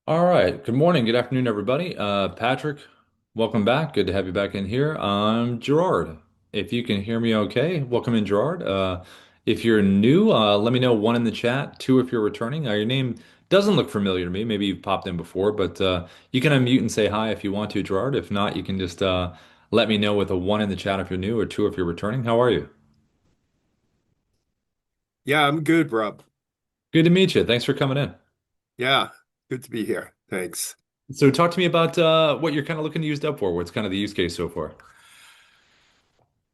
All right. Good morning. Good afternoon, everybody. Patrick, welcome back. Good to have you back in here. I'm Gerard. If you can hear me okay, welcome in, Gerard. If you're new, let me know one in the chat, two if you're returning. Your name doesn't look familiar to me. Maybe you've popped in before, but you can unmute and say hi if you want to, Gerard. If not, you can just let me know with a one in the chat if you're new or two if you're returning. How are you? Yeah, I'm good, Rob. Good to meet you. Thanks for coming in. Yeah, good to be here. Thanks. So, talk to me about what you're kind of looking to use Dubb for. What's kind of the use case so far?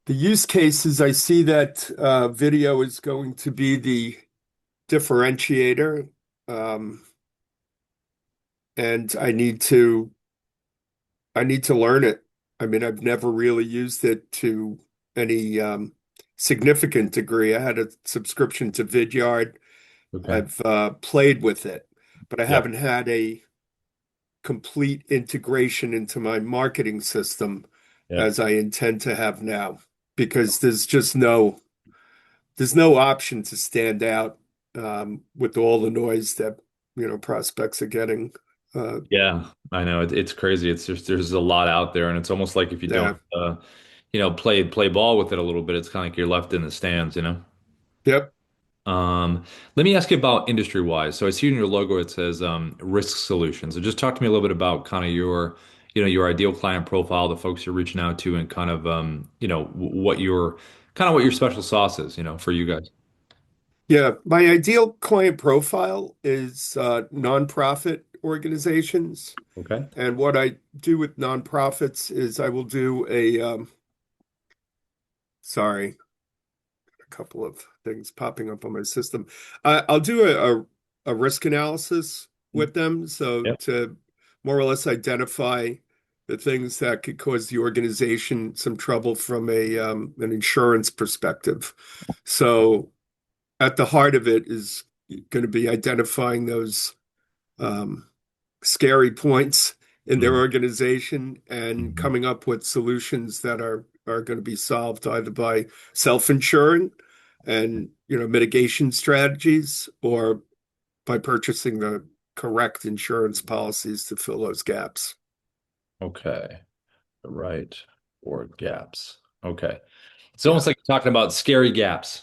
The use cases, I see that video is going to be the differentiator, um, and I need to learn it. I mean, I've never really used it to any significant degree. I had a subscription to Vidyard. Okay. I've played with it, but I Yep. haven't had a complete integration into my marketing system Yep. as I intend to have now, because there's no option to stand out with all the noise that prospects are getting. Uh, Yeah, I know it's crazy. It's just there's a lot out there, and it's almost like if you don't, yeah, play ball with it a little bit, it's kind of like you're left in the stands. yep, Let me ask you about industry wise. So I see in your logo it says risk solutions. So just talk to me a little bit about kind of your ideal client profile, the folks you're reaching out to, and kind of what your special sauce is, for you guys. yeah. My ideal client profile is nonprofit organizations, Okay. and what I do with nonprofits is I will do sorry, a couple of things popping up on my system. I'll do a risk analysis with them, so Yep. to more or less identify the things that could cause the organization some trouble from an insurance perspective. So at the heart of it is going to be identifying those um, scary points in their Mhm. organization and Mhm. coming up with solutions that are going to be solved either by self-insuring and mitigation strategies or by purchasing the correct insurance policies to fill those gaps. Okay. Right. Or gaps. Okay. It's Yeah. almost like you're talking about scary gaps.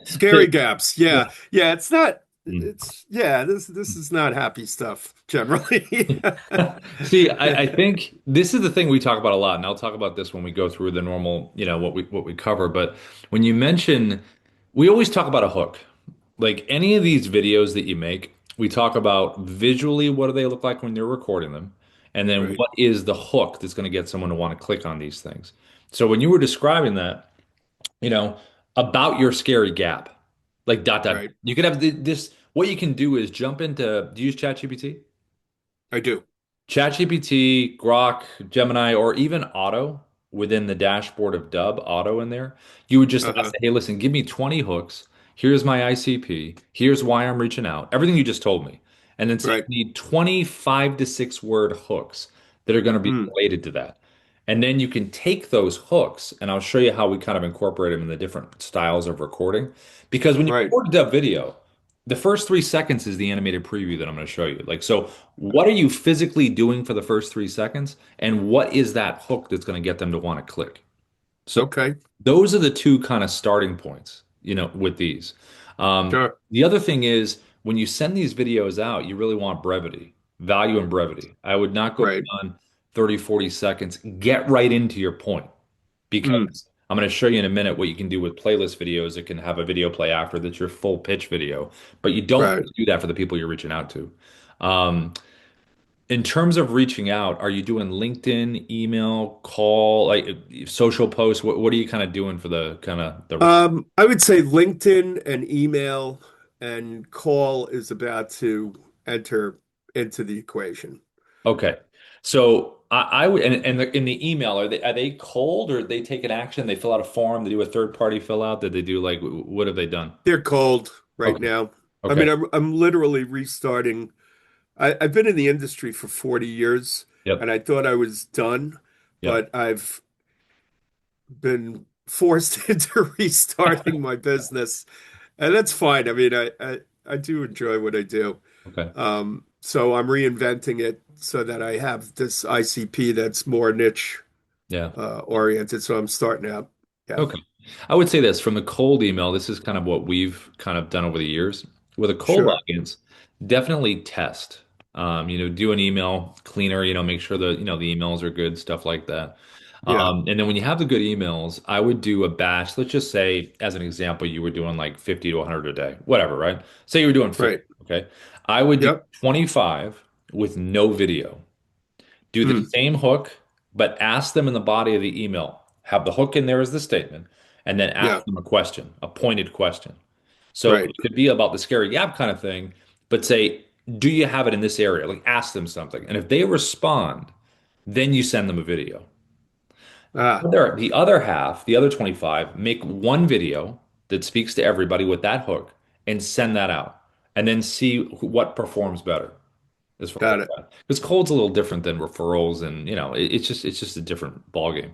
Scary gaps. Yeah. Yeah. Yeah, it's not Mm. it's yeah, this is not happy stuff generally. See, I think this is the thing we talk about a lot, and I'll talk about this when we go through the normal, what we cover. But when you mention, we always talk about a hook. Like any of these videos that you make, we talk about visually what do they look like when you're recording them, and then Right, what is the hook that's going to get someone to want to click on these things. So when you were describing that, you know, about your scary gap. Like dot dot. right. You could have this. What you can do is jump into. Do you use ChatGPT? I do. ChatGPT, Grok, Gemini, or even Auto within the dashboard of Dubb, Auto in there. You would just ask, Uh-huh. hey, listen, give me 20 hooks. Here's my ICP. Here's why I'm reaching out. Everything you just told me. And then say Right. you need 25 to 6 word hooks that are going to be Mm, related to that. And then you can take those hooks, and I'll show you how we kind of incorporate them in the different styles of recording. Because when you right. record a Dubb video, the first 3 seconds is the animated preview that I'm going to show you. Like, so what are you physically doing for the first 3 seconds? And what is that hook that's going to get them to want to click? So Okay. those are the two kind of starting points, with these. Sure. The other thing is when you send these videos out, you really want brevity, value and brevity. I would not go Right. beyond 30, 40 seconds. Get right into your point Mm, because I'm going to show you in a minute what you can do with playlist videos. It can have a video play after that's your full pitch video, but you don't have right. to do that for the people you're reaching out to. Um, in terms of reaching out, are you doing LinkedIn, email, call, like social posts? What are you kind of doing for the kind of the I would say LinkedIn and email and call is about to enter into the equation. okay. So I would and in the email, are they cold or they take an action? They fill out a form, they do a third party fill out, that they do like what have they done? They're cold right Okay. now. I Okay. mean, I'm literally restarting. I've been in the industry for 40 years and Yep. I thought I was done, Yep. but I've been forced into restarting my business. And that's fine. I mean, I do enjoy what I do. Okay. So I'm reinventing it so that I have this ICP that's more niche Yeah. oriented. So I'm starting out. Yeah, Okay. I would say this from the cold email, this is kind of what we've kind of done over the years. With a cold sure. audience, definitely test. Do an email cleaner, make sure the emails are good, stuff like that. Yeah, And then when you have the good emails, I would do a batch. Let's just say, as an example, you were doing like 50 to 100 a day, whatever, right? Say you were doing 50, right. okay? I would do Yep. 25 with no video. Do the Mm, same hook, but ask them in the body of the email. Have the hook in there as the statement, and then yeah, ask them a question, a pointed question. So right. it could be about the scary gap kind of thing, but say, do you have it in this area? Like ask them something. And if they respond, then you send them a video. Ah, The other half, the other 25, make one video that speaks to everybody with that hook and send that out. And then see what performs better as far as got it. that. Because cold's a little different than referrals, and it's just a different ballgame.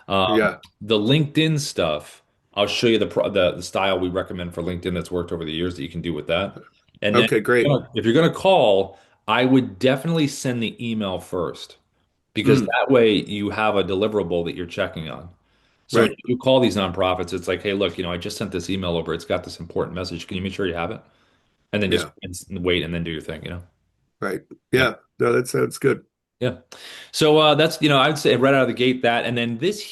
Yeah. The LinkedIn stuff, I'll show you the style we recommend for LinkedIn that's worked over the years that you can do with that. And then Okay, great. if you're gonna call, I would definitely send the email first because Mm, that way you have a deliverable that you're checking on. So when right. you call these nonprofits, it's like, hey, look, I just sent this email over. It's got this important message. Can you make sure you have it? And then just Yeah, wait and then do your thing. right. Yeah. Yeah. No, that sounds good. Yeah. So that's, I would say right out of the gate that, and then this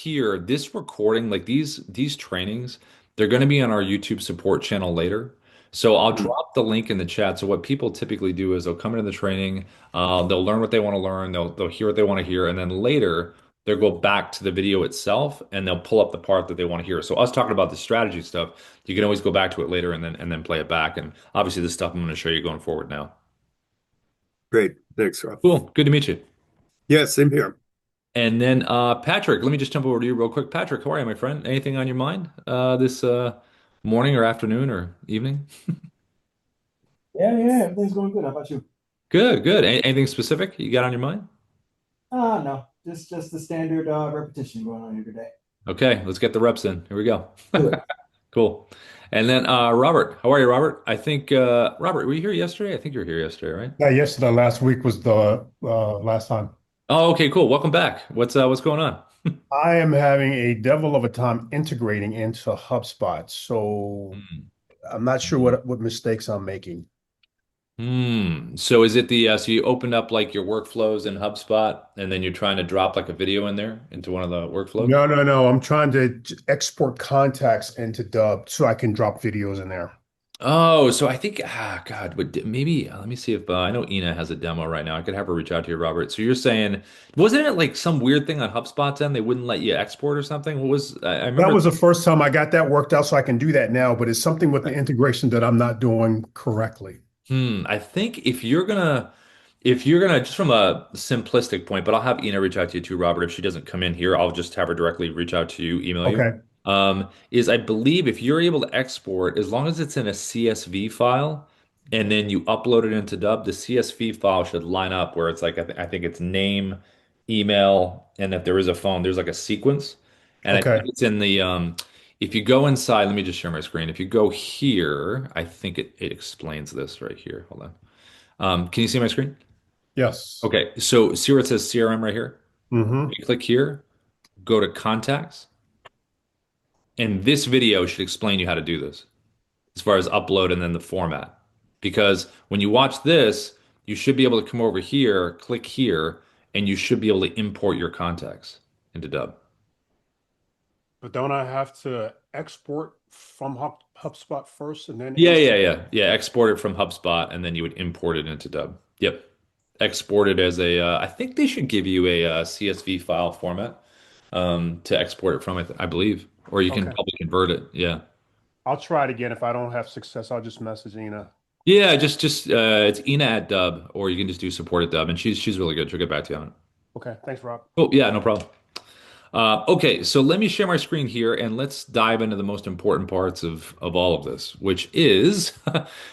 recording, like these trainings, they're going to be on our YouTube support channel later. So I'll Mm, drop the link in the chat. So what people typically do is they'll come into the training, they'll learn what they want to learn, they'll hear what they want to hear, and then later they'll go back to the video itself and they'll pull up the part that they want to hear. So us talking about the strategy stuff, you can always go back to it later and then play it back. And obviously this stuff I'm going to show you going forward now. great. Thanks, Rob. Cool. Good to meet you. Yeah, same here. And then Patrick, let me just jump over to you real quick. Patrick, how are you, my friend? Anything on your mind this morning or afternoon or evening? Yeah, everything's going good. How about you? Good, good. Anything specific you got on your mind? No, just the standard repetition going on every day. Okay, let's get the reps in. Here we go. Do it. Cool. And then Robert, how are you, Robert? I think Robert, were you here yesterday? I think you were here yesterday, right? Yeah, yesterday, last week was the last time. Oh, okay, cool. Welcome back. What's going on? I am having a devil of a time integrating into HubSpot, so I'm not sure Hmm. what mistakes I'm making. So is it so you opened up like your workflows in HubSpot and then you're trying to drop like a video in there into one of the workflows? No, no, no. I'm trying to export contacts into Dubb so I can drop videos in there. Oh, so I think, God, maybe let me see if I know Ina has a demo right now. I could have her reach out to you, Robert. So you're saying, wasn't it like some weird thing on HubSpot's end? They wouldn't let you export or something? What was, I That remember. was the first time I got that worked out, so I can do that now, but it's something with the integration that I'm not doing correctly. I think if you're gonna just from a simplistic point, but I'll have Ina reach out to you too, Robert. If she doesn't come in here, I'll just have her directly reach out to you, email you. Okay, Is I believe if you're able to export, as long as it's in a CSV file, and then you upload it into Dubb, the CSV file should line up where it's like I think it's name, email, and if there is a phone, there's like a sequence, and I think okay. it's in the if you go inside, let me just share my screen. If you go here, I think it explains this right here. Hold on. Can you see my screen? Yes. Okay, so see where it says CRM right here? Mm-hmm. You click here, go to contacts, and this video should explain you how to do this as far as upload and then the format. Because when you watch this, you should be able to come over here, click here, and you should be able to import your contacts into Dubb. But don't I have to export from HubSpot first and then Yeah, import? yeah, yeah. Yeah, export it from HubSpot and then you would import it into Dubb. Yep. Export it as I think they should give you a, CSV file format to export it from, I believe. Or you can Okay. probably convert it. Yeah. I'll try it again. If I don't have success, I'll just message Ina. Yeah, just it's Ina at Dubb, or you can just do support at Dubb, and she's really good. She'll get back to you on it. Okay. Thanks, Rob. Oh, yeah, no problem. Okay, so let me share my screen here and let's dive into the most important parts of all of this, which is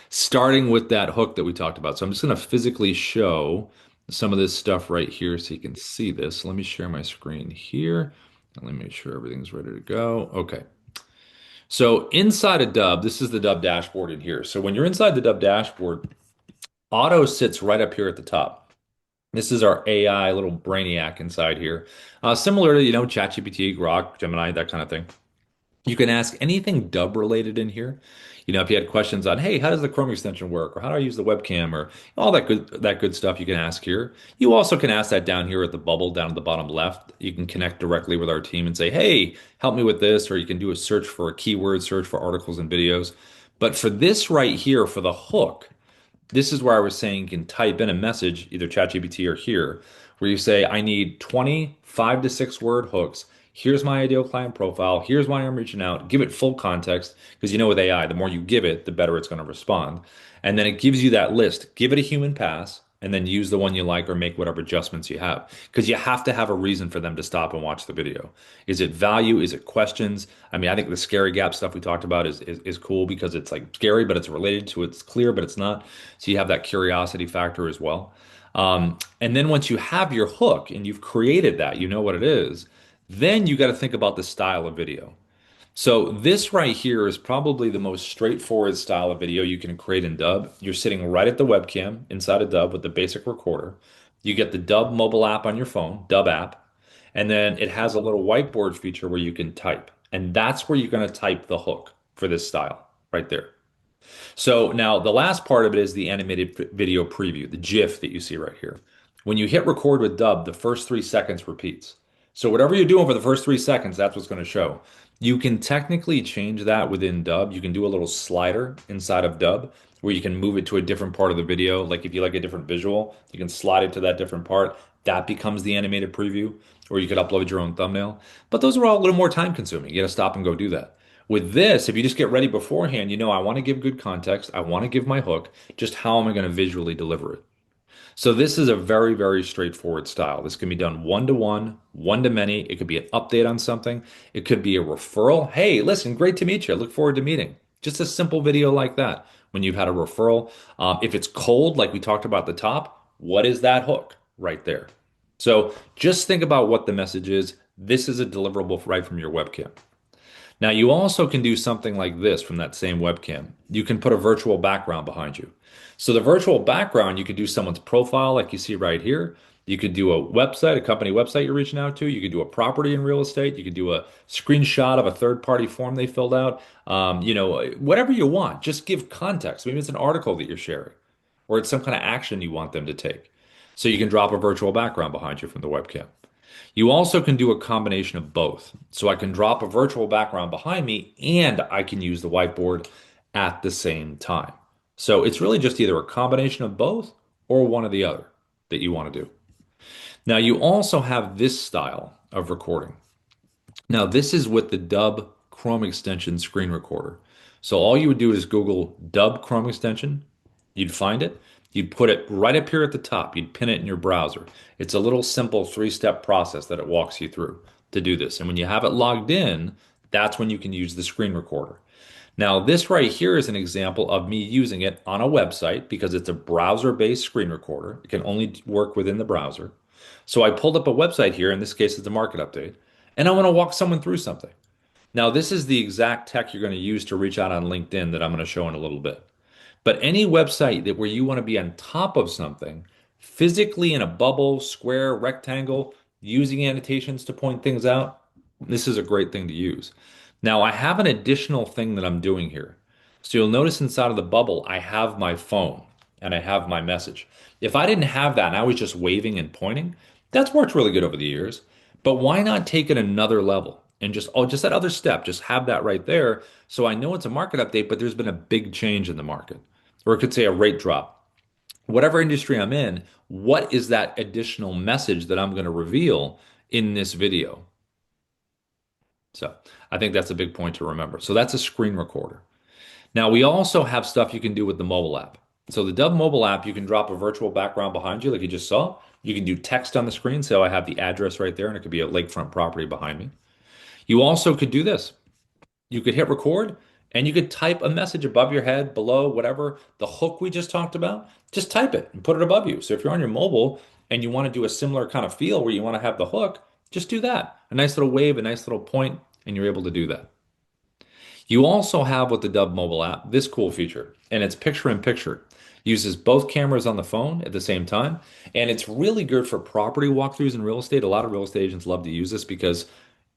starting with that hook that we talked about. So I'm just going to physically show some of this stuff right here so you can see this. Let me share my screen here and let me make sure everything's ready to go. Okay. So inside of Dubb, this is the Dubb dashboard in here. So when you're inside the Dubb dashboard, Auto sits right up here at the top. This is our AI little brainiac inside here. Similar to, ChatGPT, Grok, Gemini, that kind of thing. You can ask anything Dubb related in here. If you had questions on, hey, how does the Chrome extension work, or how do I use the webcam, or all that good stuff, you can ask here. You also can ask that down here at the bubble down at the bottom left. You can connect directly with our team and say, hey, help me with this, or you can do a search for a keyword, search for articles and videos. But for this right here, for the hook, this is where I was saying you can type in a message, either ChatGPT or here, where you say, I need 25 to 6 word hooks. Here's my ideal client profile. Here's why I'm reaching out. Give it full context because with AI, the more you give it, the better it's going to respond. And then it gives you that list. Give it a human pass and then use the one you like or make whatever adjustments you have because you have to have a reason for them to stop and watch the video. Is it value? Is it questions? I mean, I think the scary gap stuff we talked about is cool because it's like scary, but it's related to it's clear, but it's not. So you have that curiosity factor as well. And then once you have your hook and you've created that, you know what it is, then you got to think about the style of video. So this right here is probably the most straightforward style of video you can create in Dubb. You're sitting right at the webcam inside of Dubb with the basic recorder. You get the Dubb mobile app on your phone, Dubb app, and then it has a little whiteboard feature where you can type. And that's where you're going to type the hook for this style right there. So now the last part of it is the animated video preview, the GIF that you see right here. When you hit record with Dubb, the first 3 seconds repeats. So whatever you're doing for the first 3 seconds, that's what's going to show. You can technically change that within Dubb. You can do a little slider inside of Dubb where you can move it to a different part of the video. Like if you like a different visual, you can slide it to that different part. That becomes the animated preview, or you could upload your own thumbnail. But those are all a little more time consuming. You got to stop and go do that. With this, if you just get ready beforehand, I want to give good context. I want to give my hook. Just how am I going to visually deliver it? So this is a very, very straightforward style. This can be done one-to-one, one-to-many. It could be an update on something. It could be a referral. Hey, listen, great to meet you. Look forward to meeting. Just a simple video like that when you've had a referral. If it's cold, like we talked about at the top, what is that hook right there? So just think about what the message is. This is a deliverable right from your webcam. Now, you also can do something like this from that same webcam. You can put a virtual background behind you. So the virtual background, you could do someone's profile like you see right here. You could do a website, a company website you're reaching out to. You could do a property in real estate. You could do a screenshot of a third-party form they filled out. Whatever you want. Just give context. Maybe it's an article that you're sharing, or it's some kind of action you want them to take. So you can drop a virtual background behind you from the webcam. You also can do a combination of both. So I can drop a virtual background behind me and I can use the whiteboard at the same time. So it's really just either a combination of both or one or the other that you want to do. Now you also have this style of recording. Now this is with the Dubb Chrome extension screen recorder. So all you would do is Google Dubb Chrome extension. You'd find it. You'd put it right up here at the top. You'd pin it in your browser. It's a little simple 3-step process that it walks you through to do this. And when you have it logged in, that's when you can use the screen recorder. Now, this right here is an example of me using it on a website because it's a browser-based screen recorder. It can only work within the browser. So I pulled up a website here. In this case, it's a market update. And I want to walk someone through something. Now, this is the exact tech you're going to use to reach out on LinkedIn that I'm going to show in a little bit. But any website that where you want to be on top of something, physically in a bubble, square, rectangle, using annotations to point things out, this is a great thing to use. Now, I have an additional thing that I'm doing here. So you'll notice inside of the bubble, I have my phone and I have my message. If I didn't have that and I was just waving and pointing, that's worked really good over the years. But why not take it another level and just that other step, just have that right there. So I know it's a market update, but there's been a big change in the market. Or it could say a rate drop. Whatever industry I'm in, what is that additional message that I'm going to reveal in this video? So I think that's a big point to remember. So that's a screen recorder. Now we also have stuff you can do with the mobile app. So the Dubb mobile app, you can drop a virtual background behind you like you just saw. You can do text on the screen. So I have the address right there and it could be a lakefront property behind me. You also could do this. You could hit record and you could type a message above your head, below, whatever, the hook we just talked about, just type it and put it above you. So if you're on your mobile and you want to do a similar kind of feel where you want to have the hook, just do that. A nice little wave, a nice little point, and you're able to do that. You also have with the Dubb mobile app this cool feature, and it's picture in picture. Uses both cameras on the phone at the same time. And it's really good for property walkthroughs in real estate. A lot of real estate agents love to use this because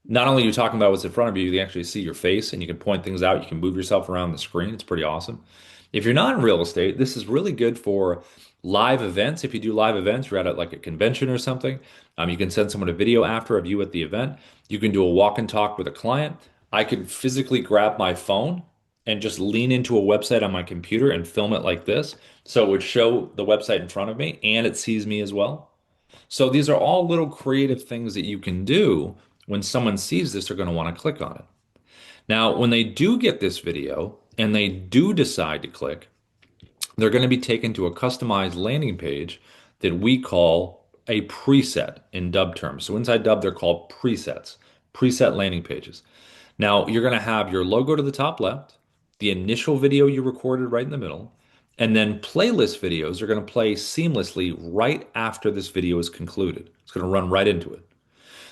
not only are you talking about what's in front of you, you can actually see your face and you can point things out. You can move yourself around the screen. It's pretty awesome. If you're not in real estate, this is really good for live events. If you do live events, you're at like a convention or something, you can send someone a video after of you at the event. You can do a walk and talk with a client. I could physically grab my phone and just lean into a website on my computer and film it like this. So it would show the website in front of me and it sees me as well. So these are all little creative things that you can do. When someone sees this, they're going to want to click on it. Now, when they do get this video and they do decide to click, they're going to be taken to a customized landing page that we call a preset in Dubb terms. So inside Dubb, they're called presets, preset landing pages. Now, you're going to have your logo to the top left, the initial video you recorded right in the middle, and then playlist videos are going to play seamlessly right after this video is concluded. It's going to run right into it.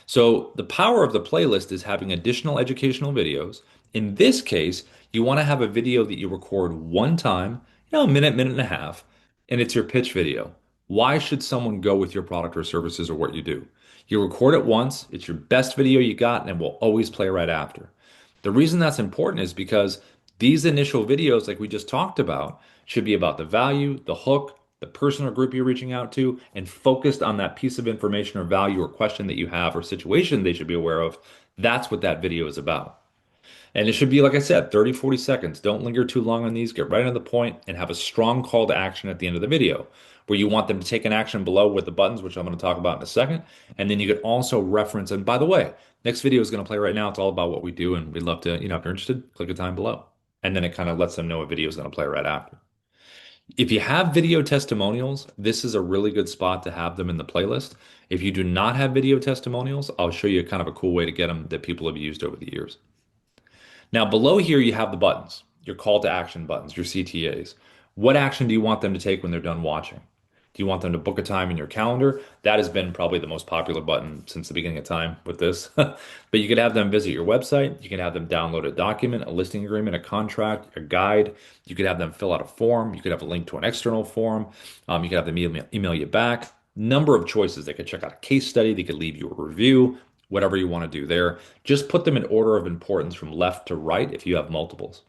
So the power of the playlist is having additional educational videos. In this case, you want to have a video that you record one time, a minute, minute and a half, and it's your pitch video. Why should someone go with your product or services or what you do? You record it once, it's your best video you got, and it will always play right after. The reason that's important is because these initial videos, like we just talked about, should be about the value, the hook, the person or group you're reaching out to, and focused on that piece of information or value or question that you have or situation they should be aware of. That's what that video is about. And it should be, like I said, 30, 40 seconds. Don't linger too long on these. Get right on the point and have a strong call to action at the end of the video where you want them to take an action below with the buttons, which I'm going to talk about in a second. And then you could also reference, and by the way, next video is going to play right now. It's all about what we do, and we'd love to, if you're interested, click a time below. And then it kind of lets them know a video is going to play right after. If you have video testimonials, this is a really good spot to have them in the playlist. If you do not have video testimonials, I'll show you kind of a cool way to get them that people have used over the years. Now, below here, you have the buttons, your call to action buttons, your CTAs. What action do you want them to take when they're done watching? Do you want them to book a time in your calendar? That has been probably the most popular button since the beginning of time with this. But you could have them visit your website. You can have them download a document, a listing agreement, a contract, a guide. You could have them fill out a form. You could have a link to an external form. You could have them email you back. Number of choices. They could check out a case study. They could leave you a review, whatever you want to do there. Just put them in order of importance from left to right if you have multiples.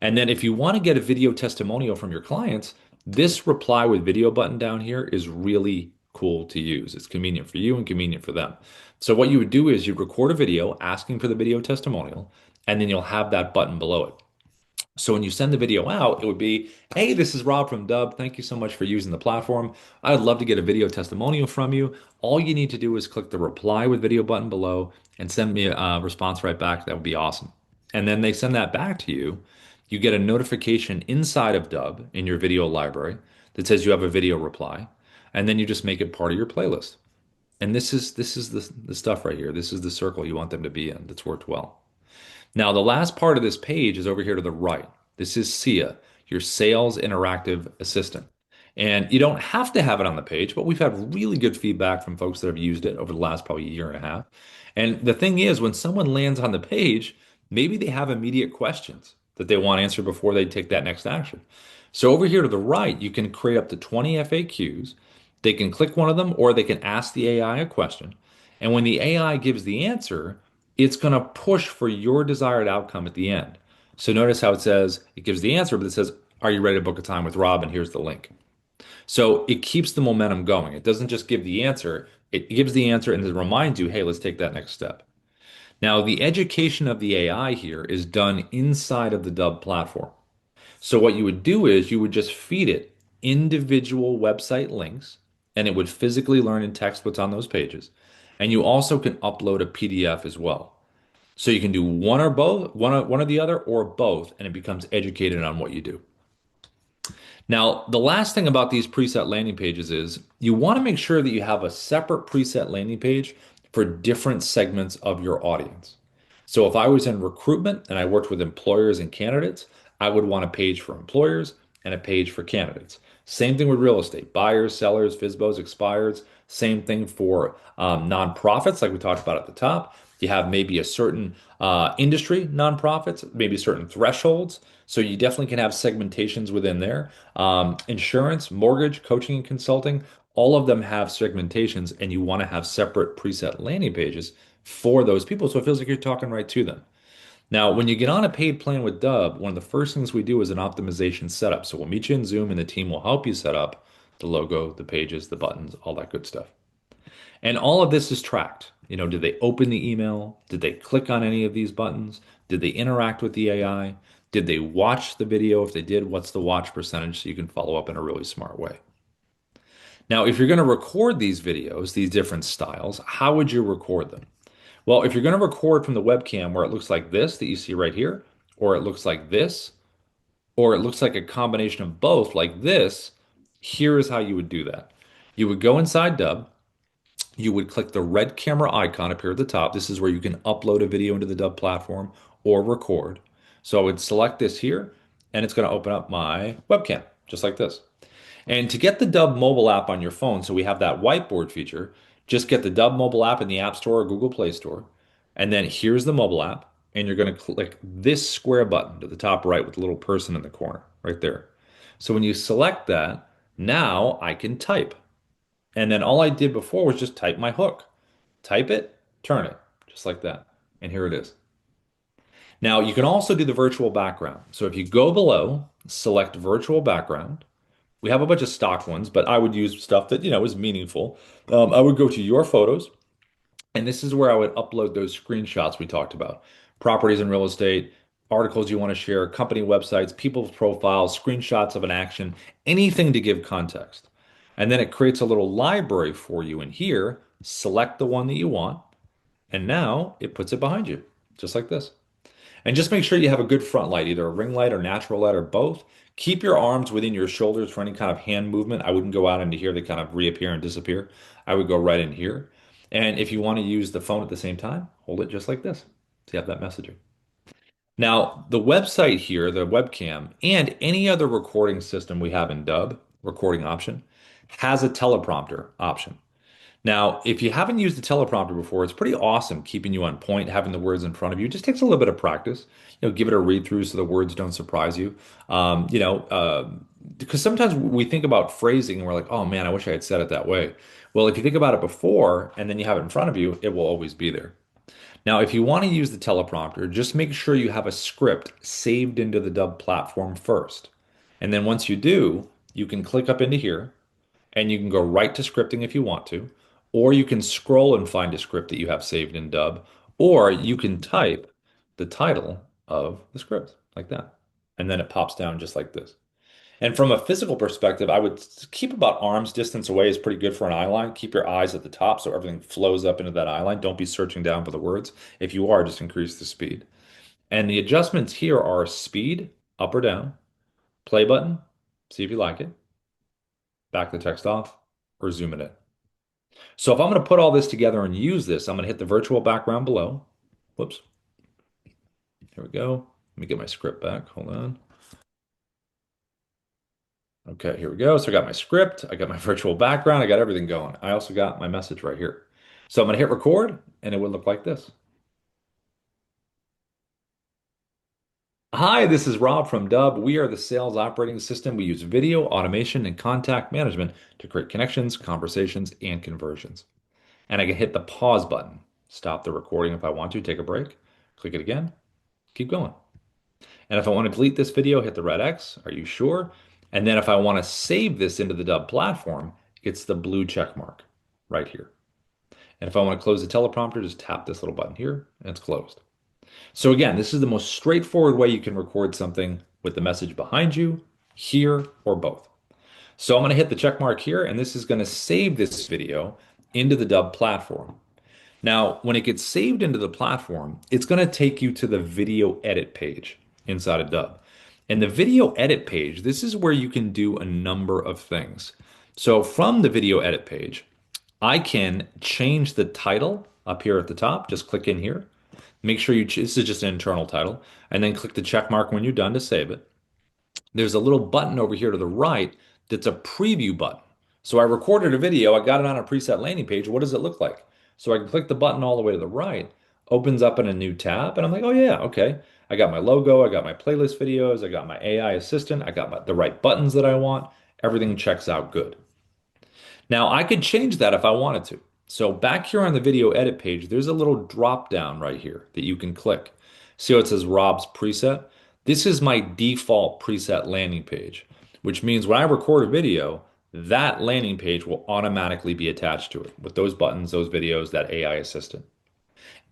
And then if you want to get a video testimonial from your clients, this reply with video button down here is really cool to use. It's convenient for you and convenient for them. So what you would do is you'd record a video asking for the video testimonial, and then you'll have that button below it. So when you send the video out, it would be, hey, this is Rob from Dubb. Thank you so much for using the platform. I'd love to get a video testimonial from you. All you need to do is click the reply with video button below and send me a response right back. That would be awesome. And then they send that back to you. You get a notification inside of Dubb in your video library that says you have a video reply, and then you just make it part of your playlist. And this is the stuff right here. This is the circle you want them to be in that's worked well. Now, the last part of this page is over here to the right. This is SIA, your Sales Interactive Assistant. And you don't have to have it on the page, but we've had really good feedback from folks that have used it over the last probably year and a half. And the thing is, when someone lands on the page, maybe they have immediate questions that they want answered before they take that next action. So over here to the right, you can create up to 20 FAQs. They can click one of them or they can ask the AI a question. And when the AI gives the answer, it's going to push for your desired outcome at the end. So notice how it says, it gives the answer, but it says, are you ready to book a time with Rob? And here's the link. So it keeps the momentum going. It doesn't just give the answer, it gives the answer and it reminds you, hey, let's take that next step. Now, the education of the AI here is done inside of the Dubb platform. So what you would do is you would just feed it individual website links and it would physically learn in text what's on those pages. And you also can upload a PDF as well. So you can do one or both, one or the other, or both, and it becomes educated on what you do. Now, the last thing about these preset landing pages is you want to make sure that you have a separate preset landing page for different segments of your audience. So if I was in recruitment and I worked with employers and candidates, I would want a page for employers and a page for candidates. Same thing with real estate, buyers, sellers, FSBOs, expireds. Same thing for nonprofits, like we talked about at the top. You have maybe a certain industry nonprofits, maybe certain thresholds. So you definitely can have segmentations within there. Insurance, mortgage, coaching, and consulting, all of them have segmentations, and you want to have separate preset landing pages for those people. So it feels like you're talking right to them. Now, when you get on a paid plan with Dubb, one of the first things we do is an optimization setup. So we'll meet you in Zoom and the team will help you set up the logo, the pages, the buttons, all that good stuff. And all of this is tracked. Did they open the email? Did they click on any of these buttons? Did they interact with the AI? Did they watch the video? If they did, what's the watch percentage so you can follow up in a really smart way? Now, if you're going to record these videos, these different styles, how would you record them? Well, if you're going to record from the webcam where it looks like this that you see right here, or it looks like this, or it looks like a combination of both like this, here is how you would do that. You would go inside Dubb, you would click the red camera icon up here at the top. This is where you can upload a video into the Dubb platform or record. So I would select this here, and it's going to open up my webcam, just like this. And to get the Dubb mobile app on your phone, so we have that whiteboard feature, just get the Dubb mobile app in the App Store or Google Play Store. And then here's the mobile app, and you're going to click this square button to the top right with the little person in the corner right there. So when you select that, now I can type. And then all I did before was just type my hook. Type it, turn it, just like that. And here it is. Now you can also do the virtual background. So if you go below, select virtual background. We have a bunch of stock ones, but I would use stuff that, is meaningful. I would go to your photos, and this is where I would upload those screenshots we talked about. Properties in real estate, articles you want to share, company websites, people's profiles, screenshots of an action, anything to give context. And then it creates a little library for you in here. Select the one that you want, and now it puts it behind you, just like this. And just make sure you have a good front light, either a ring light or natural light or both. Keep your arms within your shoulders for any kind of hand movement. I wouldn't go out into here. They kind of reappear and disappear. I would go right in here. And if you want to use the phone at the same time, hold it just like this. So you have that messaging. Now, the website here, the webcam, and any other recording system we have in Dubb, recording option, has a teleprompter option. Now, if you haven't used the teleprompter before, it's pretty awesome keeping you on point, having the words in front of you. It just takes a little bit of practice. Give it a read through so the words don't surprise you. Because sometimes we think about phrasing and we're like, oh man, I wish I had said it that way. Well, if you think about it before and then you have it in front of you, it will always be there. Now, if you want to use the teleprompter, just make sure you have a script saved into the Dubb platform first. And then once you do, you can click up into here and you can go right to scripting if you want to, or you can scroll and find a script that you have saved in Dubb, or you can type the title of the script like that. And then it pops down just like this. And from a physical perspective, I would keep about arm's distance away is pretty good for an eye line. Keep your eyes at the top so everything flows up into that eye line. Don't be searching down for the words. If you are, just increase the speed. And the adjustments here are speed, up or down, play button, see if you like it, back the text off, or zoom it in. So if I'm going to put all this together and use this, I'm going to hit the virtual background below. Whoops. Here we go. Let me get my script back. Hold on. Okay, here we go. So I got my script, I got my virtual background, I got everything going. I also got my message right here. So I'm going to hit record, and it would look like this. Hi, this is Rob from Dubb. We are the sales operating system. We use video, automation, and contact management to create connections, conversations, and conversions. And I can hit the pause button, stop the recording if I want to, take a break, click it again, keep going. And if I want to delete this video, hit the red X. Are you sure? And then if I want to save this into the Dubb platform, it's the blue check mark right here. And if I want to close the teleprompter, just tap this little button here and it's closed. So again, this is the most straightforward way you can record something with the message behind you, here, or both. So I'm going to hit the check mark here, and this is going to save this video into the Dubb platform. Now, when it gets saved into the platform, it's going to take you to the video edit page inside of Dubb. And the video edit page, this is where you can do a number of things. So from the video edit page, I can change the title up here at the top. Just click in here. Make sure this is just an internal title, and then click the check mark when you're done to save it. There's a little button over here to the right that's a preview button. So I recorded a video, I got it on a preset landing page. What does it look like? So I can click the button all the way to the right. opens up in a new tab, and I'm like, oh yeah, okay. I got my logo, I got my playlist videos, I got my AI assistant, I got the right buttons that I want. Everything checks out good. Now I could change that if I wanted to. So back here on the video edit page, there's a little drop down right here that you can click. See how it says Rob's preset? This is my default preset landing page, which means when I record a video, that landing page will automatically be attached to it with those buttons, those videos, that AI assistant,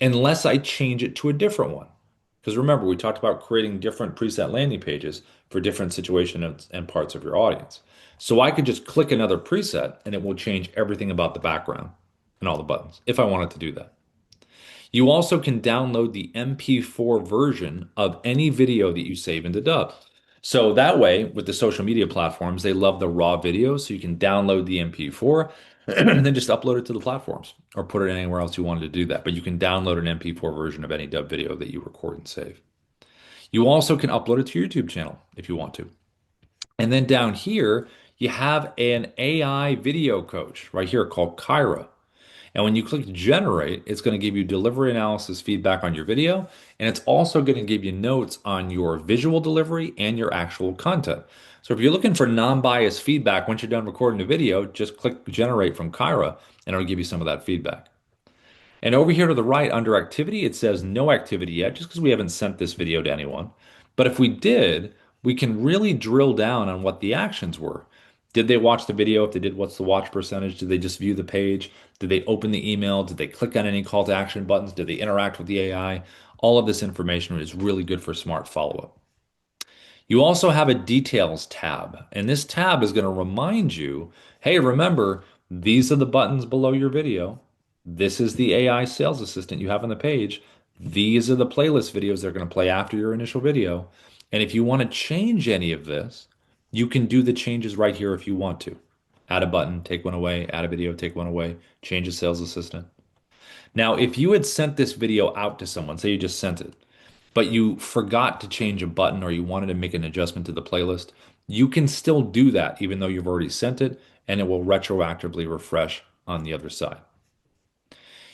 unless I change it to a different one. Because remember, we talked about creating different preset landing pages for different situations and parts of your audience. So I could just click another preset and it will change everything about the background and all the buttons if I wanted to do that. You also can download the MP4 version of any video that you save into Dubb. So that way, with the social media platforms, they love the raw video. So you can download the MP4 and then just upload it to the platforms or put it anywhere else you wanted to do that. But you can download an MP4 version of any Dubb video that you record and save. You also can upload it to your YouTube channel if you want to. And then down here, you have an AI video coach right here called Kyra. And when you click generate, it's going to give you delivery analysis feedback on your video. And it's also going to give you notes on your visual delivery and your actual content. So if you're looking for non-biased feedback once you're done recording the video, just click generate from Kyra and it'll give you some of that feedback. And over here to the right under activity, it says no activity yet, just because we haven't sent this video to anyone. But if we did, we can really drill down on what the actions were. Did they watch the video? If they did, what's the watch percentage? Did they just view the page? Did they open the email? Did they click on any call to action buttons? Did they interact with the AI? All of this information is really good for smart follow-up. You also have a details tab, and this tab is going to remind you, hey, remember, these are the buttons below your video. This is the AI sales assistant you have on the page. These are the playlist videos they're going to play after your initial video. And if you want to change any of this, you can do the changes right here if you want to. Add a button, take one away, add a video, take one away, change the sales assistant. Now, if you had sent this video out to someone, say you just sent it, but you forgot to change a button or you wanted to make an adjustment to the playlist, you can still do that even though you've already sent it, and it will retroactively refresh on the other side.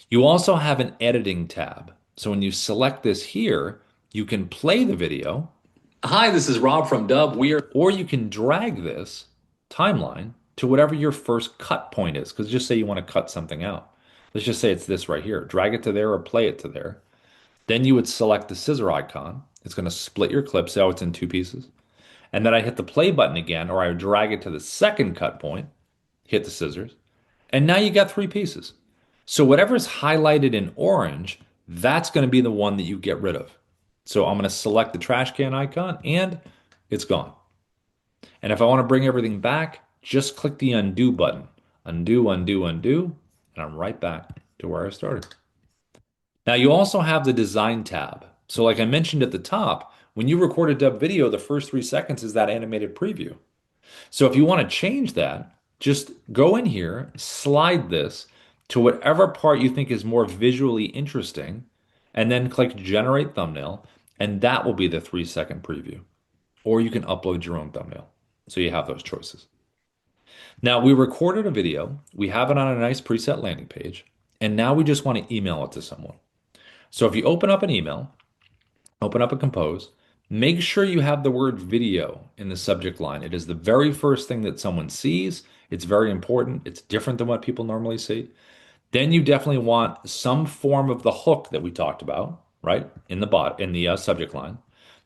You also have an editing tab. So when you select this here, you can play the video. Hi, this is Rob from Dubb. Or you can drag this timeline to whatever your first cut point is. Because just say you want to cut something out. Let's just say it's this right here. Drag it to there or play it to there. Then you would select the scissor icon. It's going to split your clip so it's in two pieces. And then I hit the play button again, or I would drag it to the second cut point, hit the scissors, and now you got three pieces. So whatever's highlighted in orange, that's going to be the one that you get rid of. So I'm going to select the trash can icon and it's gone. And if I want to bring everything back, just click the undo button. Undo, undo, undo, and I'm right back to where I started. Now you also have the design tab. So like I mentioned at the top, when you record a Dubb video, the first 3 seconds is that animated preview. So if you want to change that, just go in here, slide this to whatever part you think is more visually interesting, and then click generate thumbnail, and that will be the 3 second preview. Or you can upload your own thumbnail. So you have those choices. Now we recorded a video, we have it on a nice preset landing page, and now we just want to email it to someone. So if you open up an email, open up a compose, make sure you have the word video in the subject line. It is the very first thing that someone sees. It's very important. It's different than what people normally see. Then you definitely want some form of the hook that we talked about, right? In the subject line.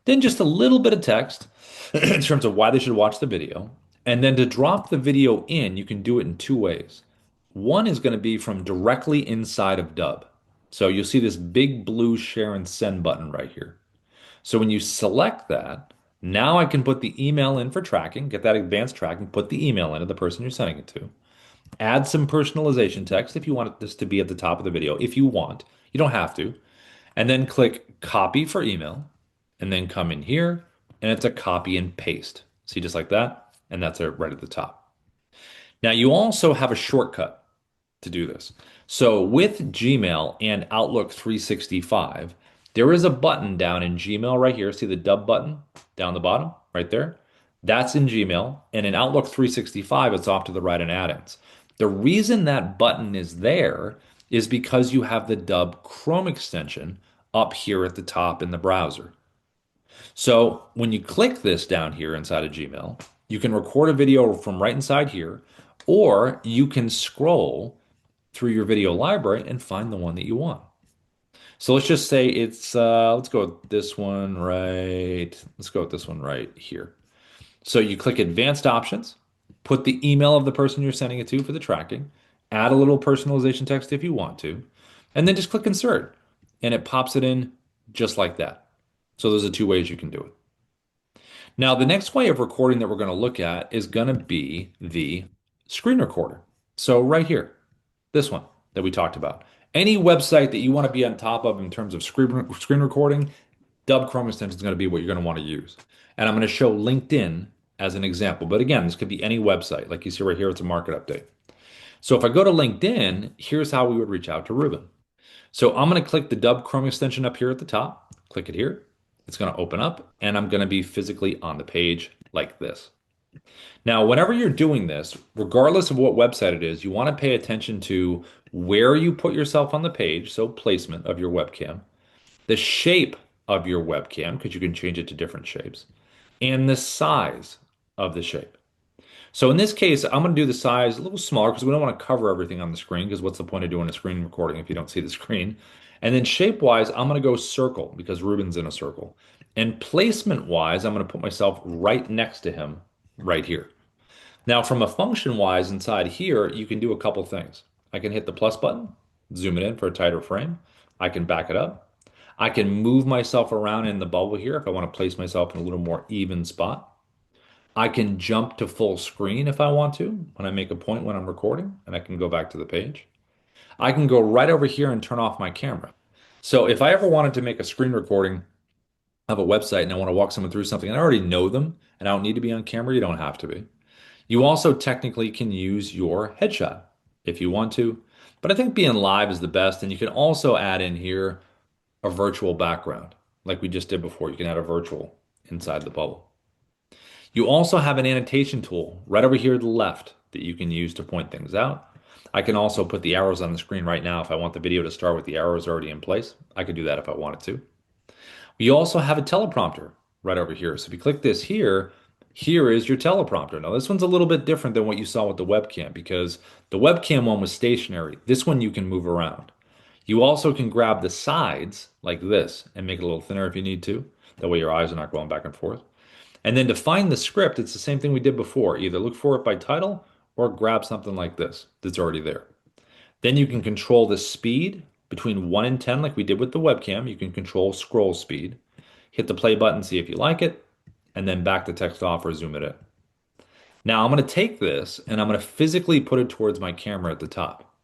Then just a little bit of text in terms of why they should watch the video. And then to drop the video in, you can do it in two ways. One is going to be from directly inside of Dubb. So you'll see this big blue share and send button right here. So when you select that, now I can put the email in for tracking, get that advanced tracking, put the email into the person you're sending it to. Add some personalization text if you want this to be at the top of the video, if you want. You don't have to. And then click copy for email, and then come in here, and it's a copy and paste. See, just like that, and that's it right at the top. Now you also have a shortcut to do this. So with Gmail and Outlook 365, there is a button down in Gmail right here. See the Dubb button down the bottom right there? That's in Gmail. And in Outlook 365, it's off to the right in add-ins. The reason that button is there is because you have the Dubb Chrome extension up here at the top in the browser. So when you click this down here inside of Gmail, you can record a video from right inside here, or you can scroll through your video library and find the one that you want. So let's just say let's go with this one right. Let's go with this one right here. So you click advanced options, put the email of the person you're sending it to for the tracking, add a little personalization text if you want to, and then just click insert. And it pops it in just like that. So those are two ways you can do it. Now, the next way of recording that we're going to look at is going to be the screen recorder. So right here, this one that we talked about. Any website that you want to be on top of in terms of screen recording, Dubb Chrome extension is going to be what you're going to want to use. And I'm going to show LinkedIn as an example. But again, this could be any website. Like you see right here, it's a market update. So if I go to LinkedIn, here's how we would reach out to Ruben. So I'm going to click the Dubb Chrome extension up here at the top, click it here. It's going to open up, and I'm going to be physically on the page like this. Now, whenever you're doing this, regardless of what website it is, you want to pay attention to where you put yourself on the page, so placement of your webcam, the shape of your webcam, because you can change it to different shapes, and the size of the shape. So in this case, I'm going to do the size a little smaller because we don't want to cover everything on the screen because what's the point of doing a screen recording if you don't see the screen? And then shape-wise, I'm going to go circle because Ruben's in a circle. And placement-wise, I'm going to put myself right next to him right here. Now, from a function-wise inside here, you can do a couple things. I can hit the plus button, zoom it in for a tighter frame. I can back it up. I can move myself around in the bubble here if I want to place myself in a little more even spot. I can jump to full screen if I want to when I make a point when I'm recording, and I can go back to the page. I can go right over here and turn off my camera. So if I ever wanted to make a screen recording of a website and I want to walk someone through something, and I already know them and I don't need to be on camera, you don't have to be. You also technically can use your headshot if you want to, but I think being live is the best. And you can also add in here a virtual background like we just did before. You can add a virtual inside the bubble. You also have an annotation tool right over here to the left that you can use to point things out. I can also put the arrows on the screen right now if I want the video to start with the arrows already in place. I could do that if I wanted to. We also have a teleprompter right over here. So if you click this here, here is your teleprompter. Now this one's a little bit different than what you saw with the webcam because the webcam one was stationary. This one you can move around. You also can grab the sides like this and make it a little thinner if you need to. That way your eyes are not going back and forth. And then to find the script, it's the same thing we did before. Either look for it by title or grab something like this that's already there. Then you can control the speed between 1 and 10 like we did with the webcam. You can control scroll speed. Hit the play button, see if you like it, and then back the text off or zoom it in. Now I'm going to take this and I'm going to physically put it towards my camera at the top.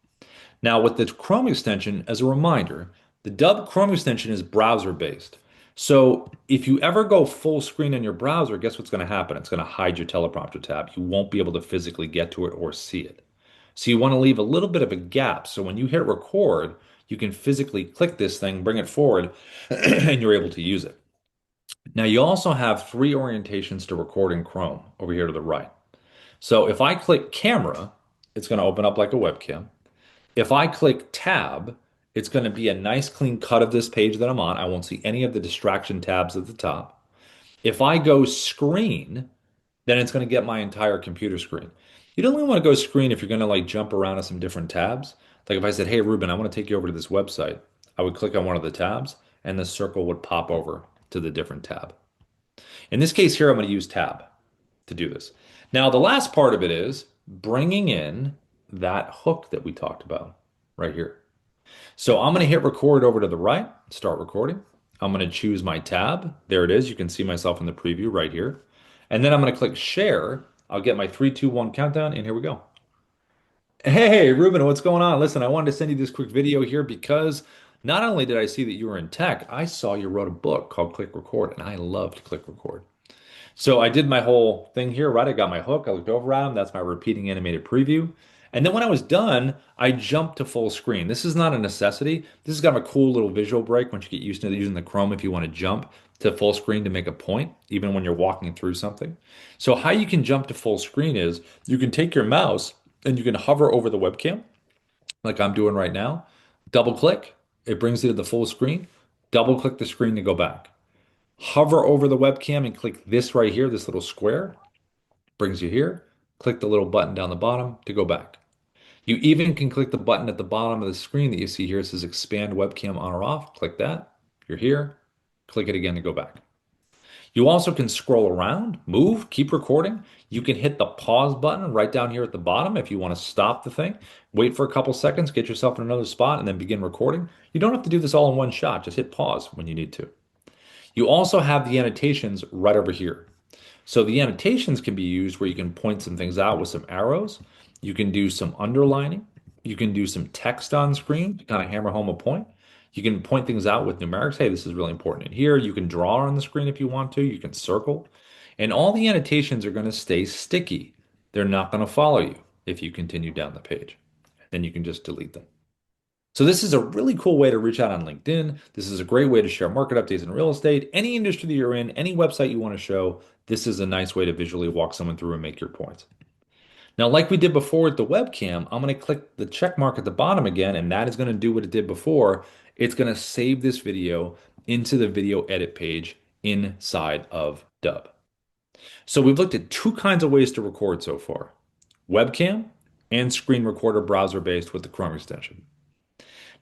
Now with the Chrome extension, as a reminder, the Dubb Chrome extension is browser based. So if you ever go full screen in your browser, guess what's going to happen? It's going to hide your teleprompter tab. You won't be able to physically get to it or see it. So you want to leave a little bit of a gap. So when you hit record, you can physically click this thing, bring it forward, and you're able to use it. Now you also have three orientations to record in Chrome over here to the right. So if I click camera, it's going to open up like a webcam. If I click tab, it's going to be a nice clean cut of this page that I'm on. I won't see any of the distraction tabs at the top. If I go screen, then it's going to get my entire computer screen. You don't really want to go screen if you're going to like jump around to some different tabs. Like if I said, hey, Ruben, I want to take you over to this website, I would click on one of the tabs and the circle would pop over to the different tab. In this case here, I'm going to use tab to do this. Now, the last part of it is bringing in that hook that we talked about right here. So I'm going to hit record over to the right, start recording. I'm going to choose my tab. There it is. You can see myself in the preview right here. And then I'm going to click share. I'll get my 3, 2, 1 countdown, and here we go. Hey, Ruben, what's going on? Listen, I wanted to send you this quick video here because not only did I see that you were in tech, I saw you wrote a book called Click Record, and I loved Click Record. So I did my whole thing here, right? I got my hook, I looked over at him. That's my repeating animated preview. And then when I was done, I jumped to full screen. This is not a necessity. This has got a cool little visual break once you get used to using the Chrome if you want to jump to full screen to make a point, even when you're walking through something. So how you can jump to full screen is you can take your mouse and you can hover over the webcam like I'm doing right now. Double click, it brings you to the full screen. Double click the screen to go back. Hover over the webcam and click this right here, this little square, brings you here. Click the little button down the bottom to go back. You even can click the button at the bottom of the screen that you see here. It says expand webcam on or off. Click that. You're here. Click it again to go back. You also can scroll around, move, keep recording. You can hit the pause button right down here at the bottom if you want to stop the thing. Wait for a couple seconds, get yourself in another spot, and then begin recording. You don't have to do this all in one shot. Just hit pause when you need to. You also have the annotations right over here. So the annotations can be used where you can point some things out with some arrows. You can do some underlining. You can do some text on screen to kind of hammer home a point. You can point things out with numerics. Hey, this is really important in here. You can draw on the screen if you want to. You can circle. And all the annotations are going to stay sticky. They're not going to follow you if you continue down the page. Then you can just delete them. So this is a really cool way to reach out on LinkedIn. This is a great way to share market updates in real estate. Any industry that you're in, any website you want to show, this is a nice way to visually walk someone through and make your points. Now, like we did before with the webcam, I'm going to click the check mark at the bottom again, and that is going to do what it did before. It's going to save this video into the video edit page inside of Dubb. So we've looked at two kinds of ways to record so far, webcam and screen recorder browser based with the Chrome extension.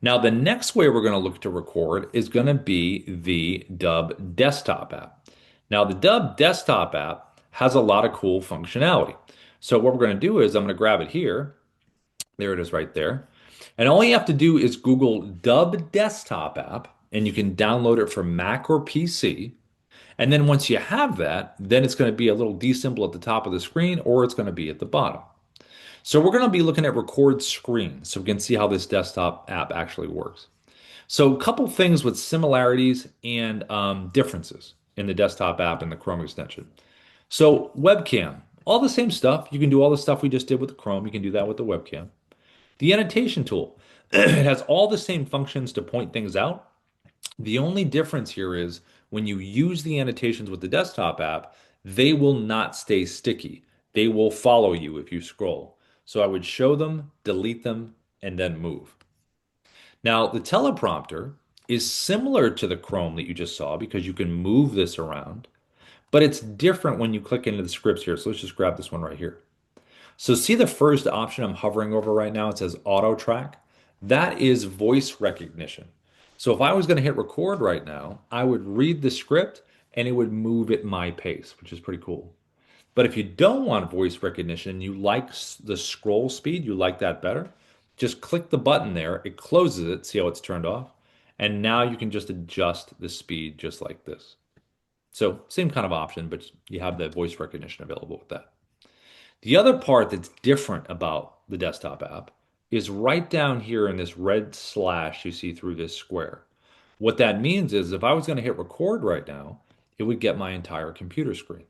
Now, the next way we're going to look to record is going to be the Dubb desktop app. Now, the Dubb desktop app has a lot of cool functionality. So what we're going to do is I'm going to grab it here. There it is right there. And all you have to do is Google Dubb desktop app, and you can download it for Mac or PC. And then once you have that, then it's going to be a little D symbol at the top of the screen, or it's going to be at the bottom. So we're going to be looking at record screen so we can see how this desktop app actually works. So a couple things with similarities and differences in the desktop app and the Chrome extension. So webcam, all the same stuff. You can do all the stuff we just did with the Chrome. You can do that with the webcam. The annotation tool, it has all the same functions to point things out. The only difference here is when you use the annotations with the desktop app, they will not stay sticky. They will follow you if you scroll. So I would show them, delete them, and then move. Now, the teleprompter is similar to the Chrome that you just saw because you can move this around, but it's different when you click into the scripts here. So let's just grab this one right here. So see the first option I'm hovering over right now? It says auto track. That is voice recognition. So if I was going to hit record right now, I would read the script and it would move at my pace, which is pretty cool. But if you don't want voice recognition, you like the scroll speed, you like that better, just click the button there. It closes it. See how it's turned off? And now you can just adjust the speed just like this. So same kind of option, but you have that voice recognition available with that. The other part that's different about the desktop app is right down here in this red slash you see through this square. What that means is if I was going to hit record right now, it would get my entire computer screen.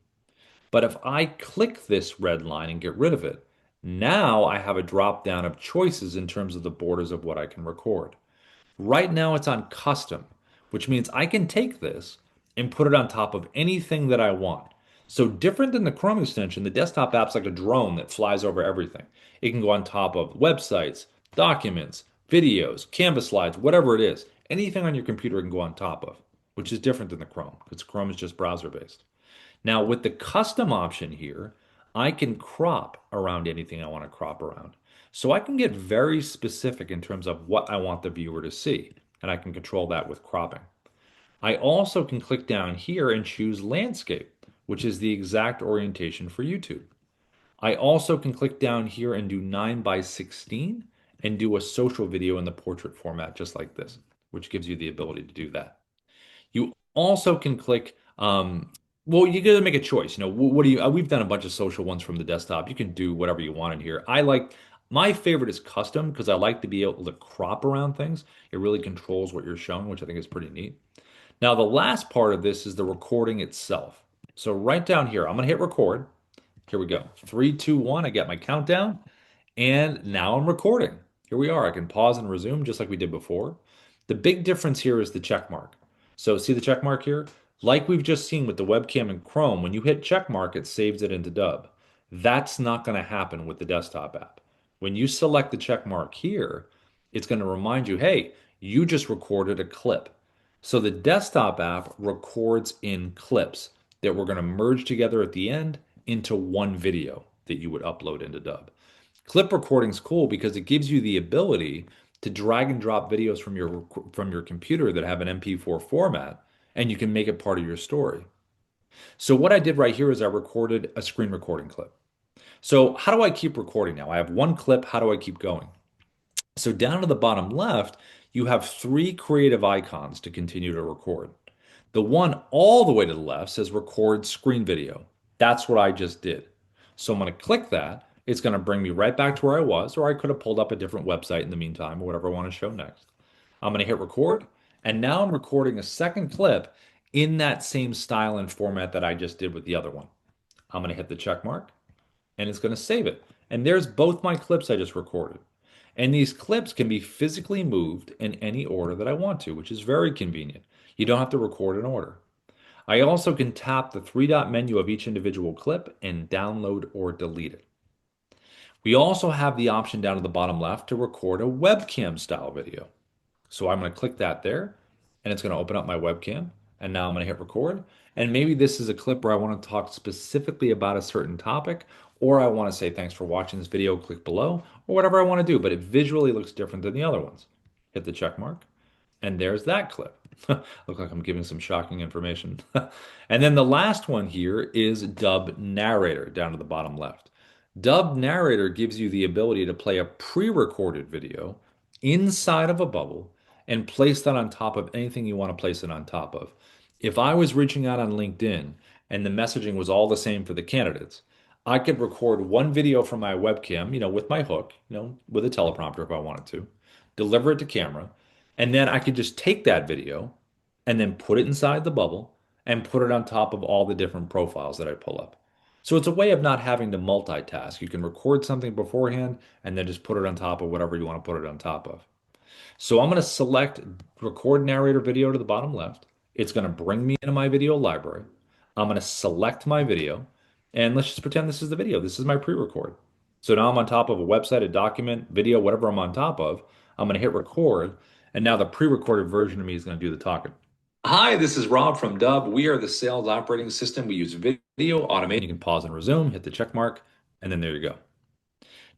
But if I click this red line and get rid of it, now I have a drop down of choices in terms of the borders of what I can record. Right now it's on custom, which means I can take this and put it on top of anything that I want. So different than the Chrome extension, the desktop app's like a drone that flies over everything. It can go on top of websites, documents, videos, Canvas slides, whatever it is. Anything on your computer can go on top of, which is different than the Chrome because Chrome is just browser based. Now, with the custom option here, I can crop around anything I want to crop around. So I can get very specific in terms of what I want the viewer to see, and I can control that with cropping. I also can click down here and choose landscape, which is the exact orientation for YouTube. I also can click down here and do 9 by 16 and do a social video in the portrait format, just like this, which gives you the ability to do that. You also can click, well, you got to make a choice. You know, what do you, we've done a bunch of social ones from the desktop. You can do whatever you want in here. My favorite is custom because I like to be able to crop around things. It really controls what you're showing, which I think is pretty neat. Now, the last part of this is the recording itself. So right down here, I'm going to hit record. Here we go. 3, 2, 1. I got my countdown. And now I'm recording. Here we are. I can pause and resume just like we did before. The big difference here is the check mark. So see the check mark here? Like we've just seen with the webcam and Chrome, when you hit check mark, it saves it into Dubb. That's not going to happen with the desktop app. When you select the check mark here, It's going to remind you, hey, you just recorded a clip. So the desktop app records in clips that we're going to merge together at the end into one video that you would upload into Dubb. Clip recording is cool because it gives you the ability to drag and drop videos from your computer that have an MP4 format, and you can make it part of your story. So what I did right here is I recorded a screen recording clip. So how do I keep recording now? I have one clip. How do I keep going? So down to the bottom left, you have three creative icons to continue to record. The one all the way to the left says record screen video. That's what I just did. So I'm going to click that. It's going to bring me right back to where I was, or I could have pulled up a different website in the meantime, or whatever I want to show next. I'm going to hit record, and now I'm recording a second clip in that same style and format that I just did with the other one. I'm going to hit the check mark, and it's going to save it. And there's both my clips I just recorded. And these clips can be physically moved in any order that I want to, which is very convenient. You don't have to record in order. I also can tap the three-dot menu of each individual clip and download or delete it. We also have the option down at the bottom left to record a webcam style video. So I'm going to click that there, and it's going to open up my webcam. And now I'm going to hit record. And maybe this is a clip where I want to talk specifically about a certain topic, or I want to say thanks for watching this video, click below, or whatever I want to do, but it visually looks different than the other ones. Hit the check mark, and there's that clip. Look like I'm giving some shocking information. And then the last one here is Dubb Narrator down to the bottom left. Dubb Narrator gives you the ability to play a pre-recorded video inside of a bubble and place that on top of anything you want to place it on top of. If I was reaching out on LinkedIn and the messaging was all the same for the candidates, I could record one video from my webcam, with my hook, with a teleprompter if I wanted to, deliver it to camera, and then I could just take that video and then put it inside the bubble and put it on top of all the different profiles that I pull up. So it's a way of not having to multitask. You can record something beforehand and then just put it on top of whatever you want to put it on top of. So I'm going to select record narrator video to the bottom left. It's going to bring me into my video library. I'm going to select my video, and let's just pretend this is the video. This is my pre-record. So now I'm on top of a website, a document, video, whatever I'm on top of. I'm going to hit record, and now the pre-recorded version of me is going to do the talking. Hi, this is Rob from Dubb. We are the sales operating system. We use video automation. You can pause and resume, hit the check mark, and then there you go.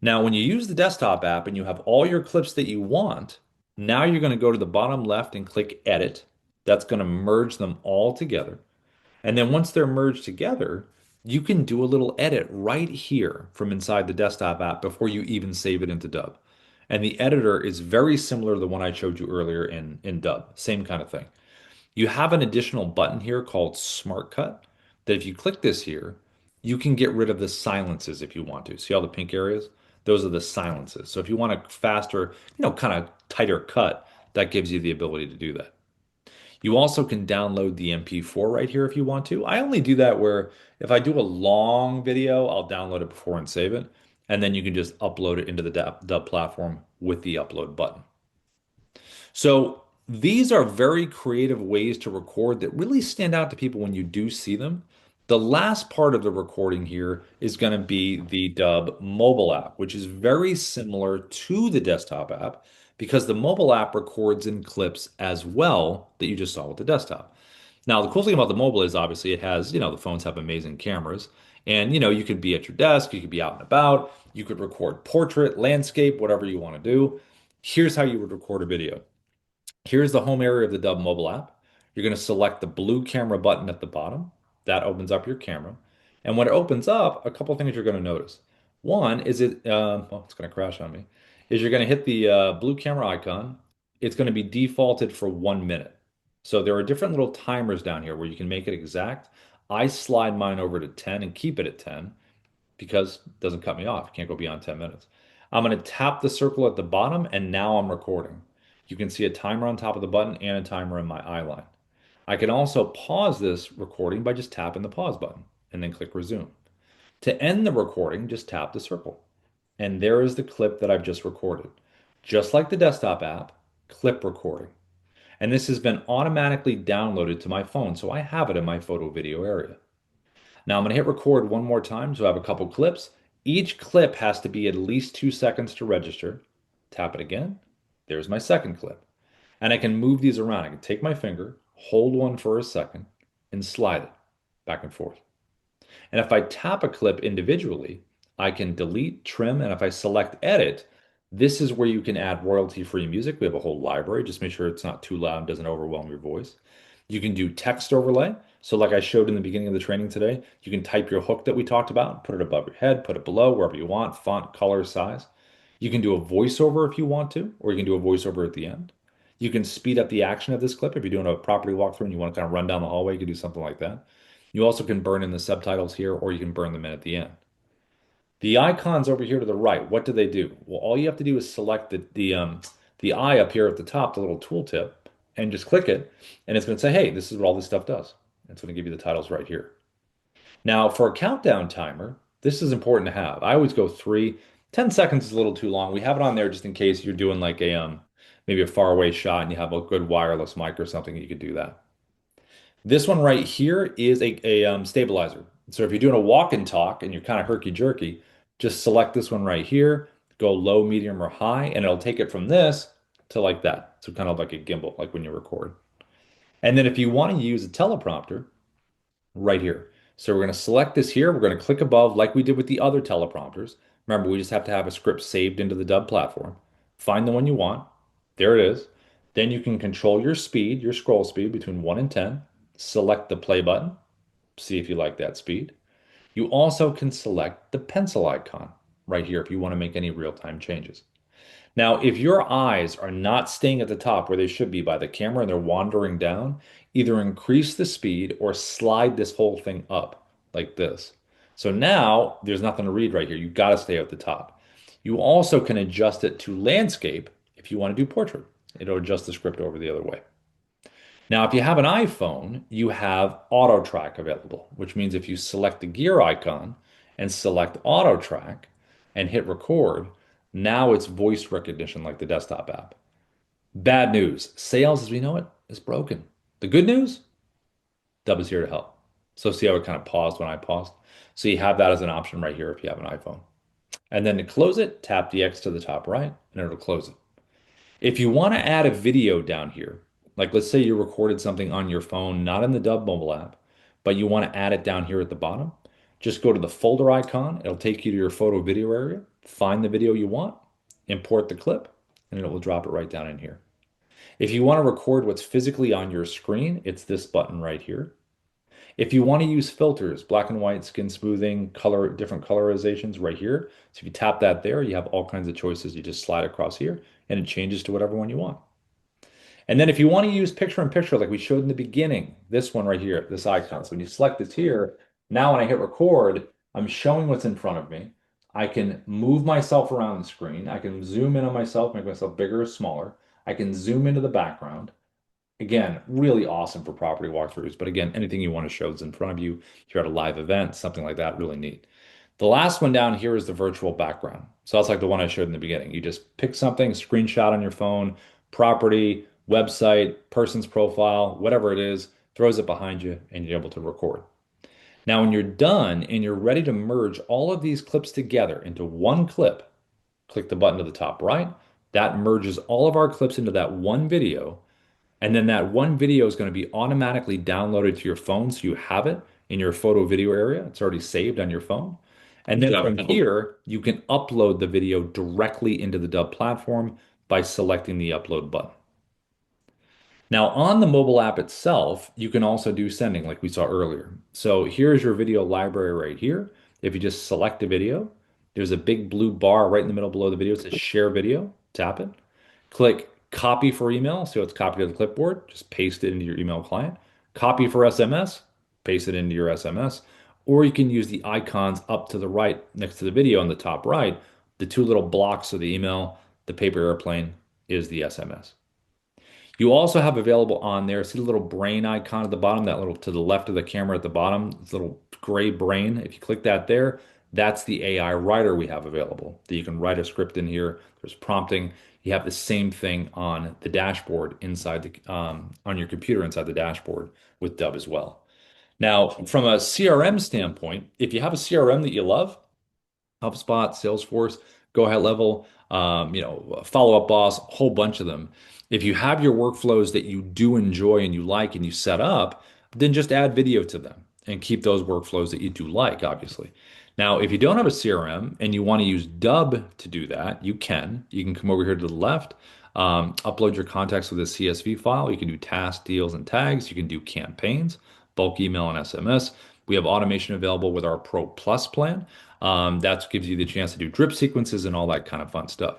Now, when you use the desktop app and you have all your clips that you want, now you're going to go to the bottom left and click Edit. That's going to merge them all together. And then once they're merged together, you can do a little edit right here from inside the desktop app before you even save it into Dubb. And the editor is very similar to the one I showed you earlier in Dubb. Same kind of thing. You have an additional button here called Smart Cut that if you click this here, you can get rid of the silences if you want to. See all the pink areas? Those are the silences. So if you want a faster, kind of tighter cut, that gives you the ability to do that. You also can download the MP4 right here if you want to. I only do that where if I do a long video, I'll download it before and save it. And then you can just upload it into the Dubb platform with the upload button. So these are very creative ways to record that really stand out to people when you do see them. The last part of the recording here is going to be the Dubb mobile app, which is very similar to the desktop app because the mobile app records in clips as well that you just saw with the desktop. Now, the cool thing about the mobile is obviously it has, the phones have amazing cameras. And, you could be at your desk, you could be out and about, you could record portrait, landscape, whatever you want to do. Here's how you would record a video. Here's the home area of the Dubb mobile app. You're going to select the blue camera button at the bottom. That opens up your camera. And when it opens up, a couple of things you're going to notice. One is it's going to crash on me, is you're going to hit the blue camera icon. It's going to be defaulted for 1 minute. So there are different little timers down here where you can make it exact. I slide mine over to 10 and keep it at 10 because it doesn't cut me off. Can't go beyond 10 minutes. I'm going to tap the circle at the bottom and now I'm recording. You can see a timer on top of the button and a timer in my eye line. I can also pause this recording by just tapping the pause button and then click resume. To end the recording, just tap the circle. And there is the clip that I've just recorded. Just like the desktop app, clip recording. And this has been automatically downloaded to my phone, so I have it in my photo video area. Now I'm going to hit record one more time, so I have a couple clips. Each clip has to be at least 2 seconds to register. Tap it again. There's my second clip. And I can move these around. I can take my finger, hold one for a second, and slide it back and forth. And if I tap a clip individually, I can delete, trim, and if I select edit, this is where you can add royalty-free music. We have a whole library. Just make sure it's not too loud and doesn't overwhelm your voice. You can do text overlay. So like I showed in the beginning of the training today, you can type your hook that we talked about, put it above your head, put it below, wherever you want, font, color, size. You can do a voiceover if you want to, or you can do a voiceover at the end. You can speed up the action of this clip. If you're doing a property walkthrough and you want to kind of run down the hallway, you can do something like that. You also can burn in the subtitles here, or you can burn them in at the end. The icons over here to the right, what do they do? Well, all you have to do is select the eye up here at the top, the little tooltip, and just click it, and it's going to say, hey, this is what all this stuff does. It's going to give you the titles right here. Now, for a countdown timer, this is important to have. I always go 3. 10 seconds is a little too long. We have it on there just in case you're doing like a maybe a faraway shot and you have a good wireless mic or something, you could do that. This one right here is a stabilizer. So if you're doing a walk and talk and you're kind of herky-jerky, just select this one right here, go low, medium, or high, and it'll take it from this to like that. So kind of like a gimbal, like when you record. And then if you want to use a teleprompter, right here. So we're going to select this here. We're going to click above like we did with the other teleprompters. Remember, we just have to have a script saved into the Dubb platform. Find the one you want. There it is. Then you can control your speed, your scroll speed between 1 and 10. Select the play button. See if you like that speed. You also can select the pencil icon right here if you want to make any real-time changes. Now, if your eyes are not staying at the top where they should be by the camera and they're wandering down, either increase the speed or slide this whole thing up like this. So now there's nothing to read right here. You've got to stay at the top. You also can adjust it to landscape if you want to do portrait. It'll adjust the script over the other way. Now, if you have an iPhone, you have auto track available, which means if you select the gear icon and select auto track and hit record, now it's voice recognition like the desktop app. Bad news, sales as we know it is broken. The good news, Dubb is here to help. So see how it kind of paused when I paused? So you have that as an option right here if you have an iPhone. And then to close it, tap the X to the top right, and it'll close it. If you want to add a video down here, like let's say you recorded something on your phone, not in the Dubb mobile app, but you want to add it down here at the bottom, just go to the folder icon. It'll take you to your photo video area, find the video you want, import the clip, and it will drop it right down in here. If you want to record what's physically on your screen, it's this button right here. If you want to use filters, black and white, skin smoothing, color, different colorizations right here. So if you tap that there, you have all kinds of choices. You just slide across here and it changes to whatever one you want. And then if you want to use picture in picture, like we showed in the beginning, this one right here, this icon. So when you select this here, now when I hit record, I'm showing what's in front of me. I can move myself around the screen. I can zoom in on myself, make myself bigger or smaller. I can zoom into the background. Again, really awesome for property walkthroughs. But again, anything you want to show is in front of you. If you're at a live event, something like that, really neat. The last one down here is the virtual background. So that's like the one I showed in the beginning. You just pick something, screenshot on your phone, property, website, person's profile, whatever it is, throws it behind you, and you're able to record. Now, when you're done and you're ready to merge all of these clips together into one clip, click the button to the top right. That merges all of our clips into that one video. And then that one video is going to be automatically downloaded to your phone so you have it in your photo video area. It's already saved on your phone. And then from here, you can upload the video directly into the Dubb platform by selecting the upload button. Now, on the mobile app itself, you can also do sending like we saw earlier. So here's your video library right here. If you just select a video, there's a big blue bar right in the middle below the video. It says share video. Tap it. Click copy for email. So it's copied to the clipboard. Just paste it into your email client. Copy for SMS. Paste it into your SMS. Or you can use the icons up to the right next to the video on the top right. The two little blocks of the email, the paper airplane is the SMS. You also have available on there, see the little brain icon at the bottom, that little to the left of the camera at the bottom, this little gray brain. If you click that there, that's the AI writer we have available. That you can write a script in here. There's prompting. You have the same thing on the dashboard inside the on your computer inside the dashboard with Dubb as well. Now, from a CRM standpoint, if you have a CRM that you love, HubSpot, Salesforce, Go Ahead Level, Follow Up Boss, a whole bunch of them. If you have your workflows that you do enjoy and you like and you set up, then just add video to them and keep those workflows that you do like, obviously. Now, if you don't have a CRM and you want to use Dubb to do that, you can. You can come over here to the left, upload your contacts with a CSV file. You can do tasks, deals, and tags. You can do campaigns, bulk email, and SMS. We have automation available with our Pro Plus plan. That gives you the chance to do drip sequences and all that kind of fun stuff.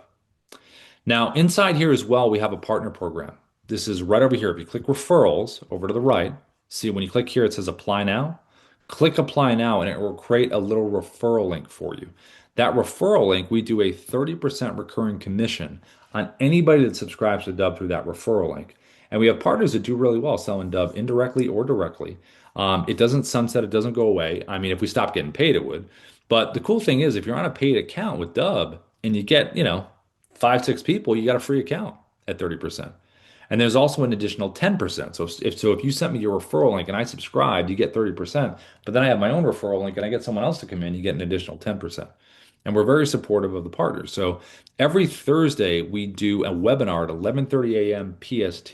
Now, inside here as well, we have a partner program. This is right over here. If you click referrals over to the right, see when you click here, it says apply now. Click apply now, and it will create a little referral link for you. That referral link, we do a 30% recurring commission on anybody that subscribes to Dubb through that referral link. And we have partners that do really well selling Dubb indirectly or directly. It doesn't sunset, it doesn't go away. I mean, if we stop getting paid, it would. But the cool thing is, if you're on a paid account with Dubb and you get, five, six people, you got a free account at 30%. And there's also an additional 10%. So if you sent me your referral link and I subscribed, you get 30%. But then I have my own referral link and I get someone else to come in, you get an additional 10%. And we're very supportive of the partners. So every Thursday we do a webinar at 11:30 a.m. PST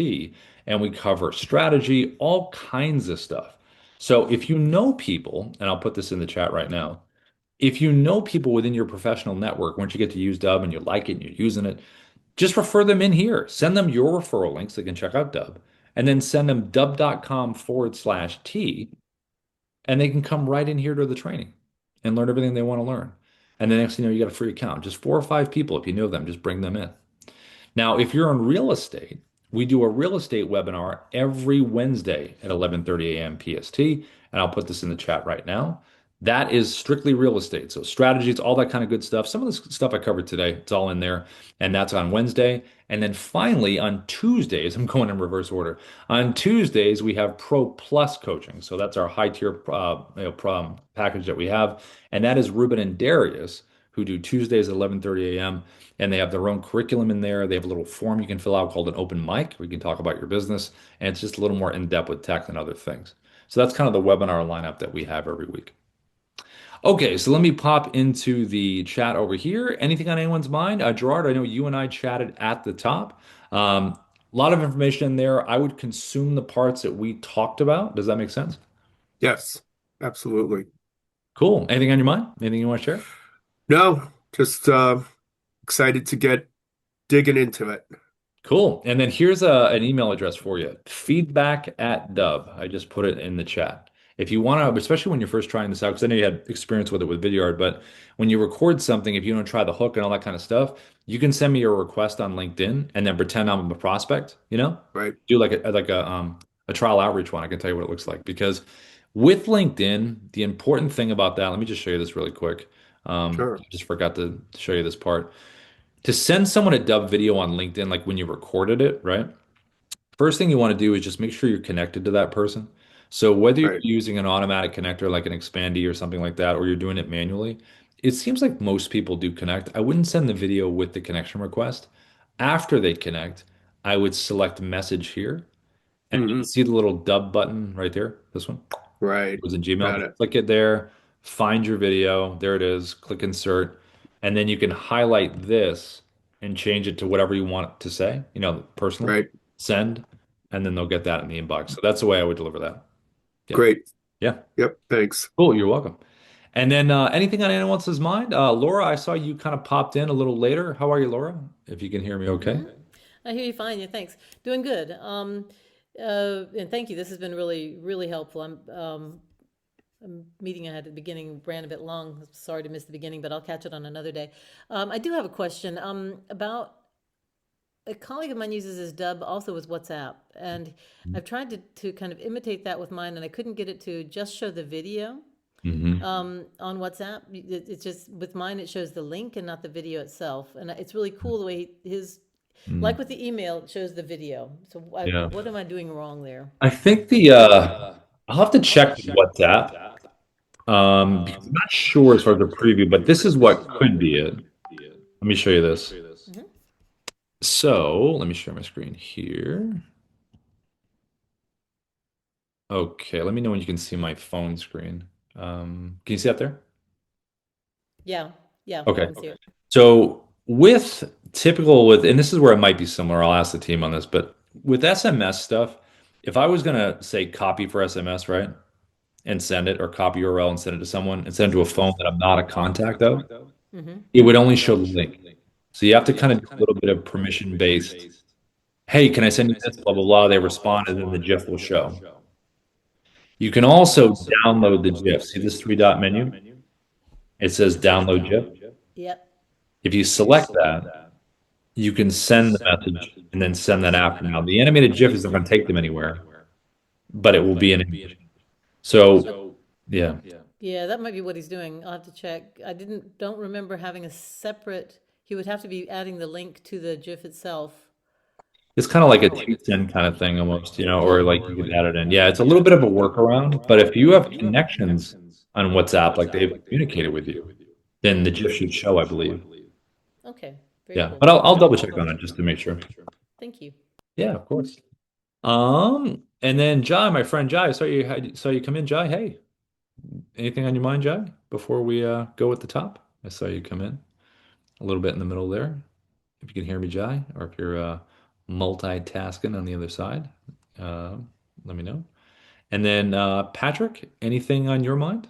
and we cover strategy, all kinds of stuff. So if you know people, and I'll put this in the chat right now, if you know people within your professional network, once you get to use Dubb and you like it and you're using it, just refer them in here. Send them your referral links. They can check out Dubb. And then send them dubb.com/T, and they can come right in here to the training and learn everything they want to learn. And the next thing you know, you got a free account. Just 4 or 5 people, if you know them, just bring them in. Now, if you're in real estate, we do a real estate webinar every Wednesday at 11:30 a.m. PST, and I'll put this in the chat right now. That is strictly real estate. So strategies, all that kind of good stuff. Some of the stuff I covered today, it's all in there, and that's on Wednesday. And then finally on Tuesdays, I'm going in reverse order. On Tuesdays, we have Pro Plus coaching. So that's our high tier package that we have, and that is Ruben and Darius who do Tuesdays at 11:30 a.m. And they have their own curriculum in there. They have a little form you can fill out called an open mic where you can talk about your business. And it's just a little more in depth with tech than other things. So that's kind of the webinar lineup that we have every week. Okay, so let me pop into the chat over here. Anything on anyone's mind? Gerard, I know you and I chatted at the top. A lot of information in there. I would consume the parts that we talked about. Does that make sense? Yes, absolutely. Cool. Anything on your mind? Anything you want to share? No, just excited to get digging into it. Cool. And then here's an email address for you. Feedback at Dubb. I just put it in the chat. If you want to, especially when you're first trying this out, because I know you had experience with it with Vidyard, but when you record something, if you don't try the hook and all that kind of stuff, you can send me a request on LinkedIn and then pretend I'm a prospect, Right. Do like a trial outreach one. I can tell you what it looks like. Because with LinkedIn, the important thing about that, let me just show you this really quick. I Sure. just forgot to show you this part. To send someone a dub video on LinkedIn, like when you recorded it, right? First thing you want to do is just make sure you're connected to that person. So whether you're Right. using an automatic connector like an Expandy or something like that, or you're doing it manually, it seems like most people do connect. I wouldn't send the video with the connection request. After they connect, I would select message here, and you can Hmm. see the little dub button right there, this one Right. was in Got Gmail. it. Click it there, find your video. There it is. Click insert. And then you can highlight this and change it to whatever you want it to say, personal, Right. send, and then they'll get that in the inbox. So that's the way I would deliver that. Yeah. Great. Yeah. Yep. Thanks. Cool. You're welcome. And then anything on anyone else's mind? Laura, I saw you kind of popped in a little later. How are you, Laura? If you can hear me okay. I hear you fine. Yeah, thanks. Doing good. And thank you. This has been really, really helpful. A meeting I had at the beginning ran a bit long. Sorry to miss the beginning, but I'll catch it on another day. I do have a question about a colleague of mine uses his Dubb also with WhatsApp, and I've tried to kind of imitate that with mine, and I couldn't get it to just show the video Mm-hmm. on WhatsApp. It's just with mine, it shows the link and not the video itself, and it's really cool the way his, like with the email, it shows the video. So Yeah. what am I doing wrong there? I think I'll have to check with WhatsApp. Because I'm not sure as far as the preview, but this is what could be it. Let me show you this. Mhm. So let me share my screen here. Okay, let me know when you can see my phone screen. Can you see that there? Yeah, yeah, I Okay. can see it. So with typical with, and this is where it might be similar, I'll ask the team on this, but with SMS stuff, if I was gonna say copy for SMS, right, and send it, or copy URL and send it to someone and send it to a phone that I'm not a contact of, Mm-hmm. it would only show the link. So you have to kind of do a little bit of permission based. Hey, can I send you this? Blah blah blah. They respond, and then the GIF will show. You can also download the GIF. See this three dot menu? It says download GIF. Yep. If you select that, you can send the message and then send that after. Now, the animated GIF isn't going to take them anywhere, but it will be in English. So, yeah, Yeah, that might be what he's doing. I'll have to check. I don't remember having a separate, he would have to be adding the link to the GIF itself. it's kind of like a two send kind of thing almost, or Yeah. like you could add it in. Yeah, it's a little bit of a workaround, but if you have connections on WhatsApp, like they've communicated with you, then the GIF should show, I believe. Okay, very Yeah, cool. but I'll double check on it just to make sure. Thank you. Yeah, of course. And then Jai, my friend Jai, I saw you come in, Jai. Hey, anything on your mind, Jai, before we go at the top? I saw you come in a little bit in the middle there. If you can hear me, Jai, or if you're multitasking on the other side, uh, let me know. And then Patrick, anything on your mind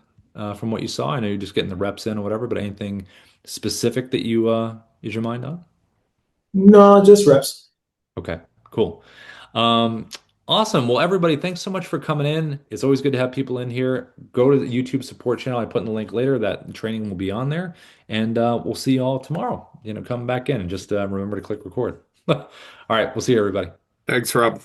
from what you saw? I know you're just getting the reps in or whatever, but anything specific that you use your mind on? No, just reps. Okay, cool. Um, awesome. Well, everybody, thanks so much for coming in. It's always good to have people in here. Go to the YouTube support channel. I put in the link later. That training will be on there, and we'll see you all tomorrow. Come back in and just remember to click record. All right, we'll see you, everybody. Thanks, Rob.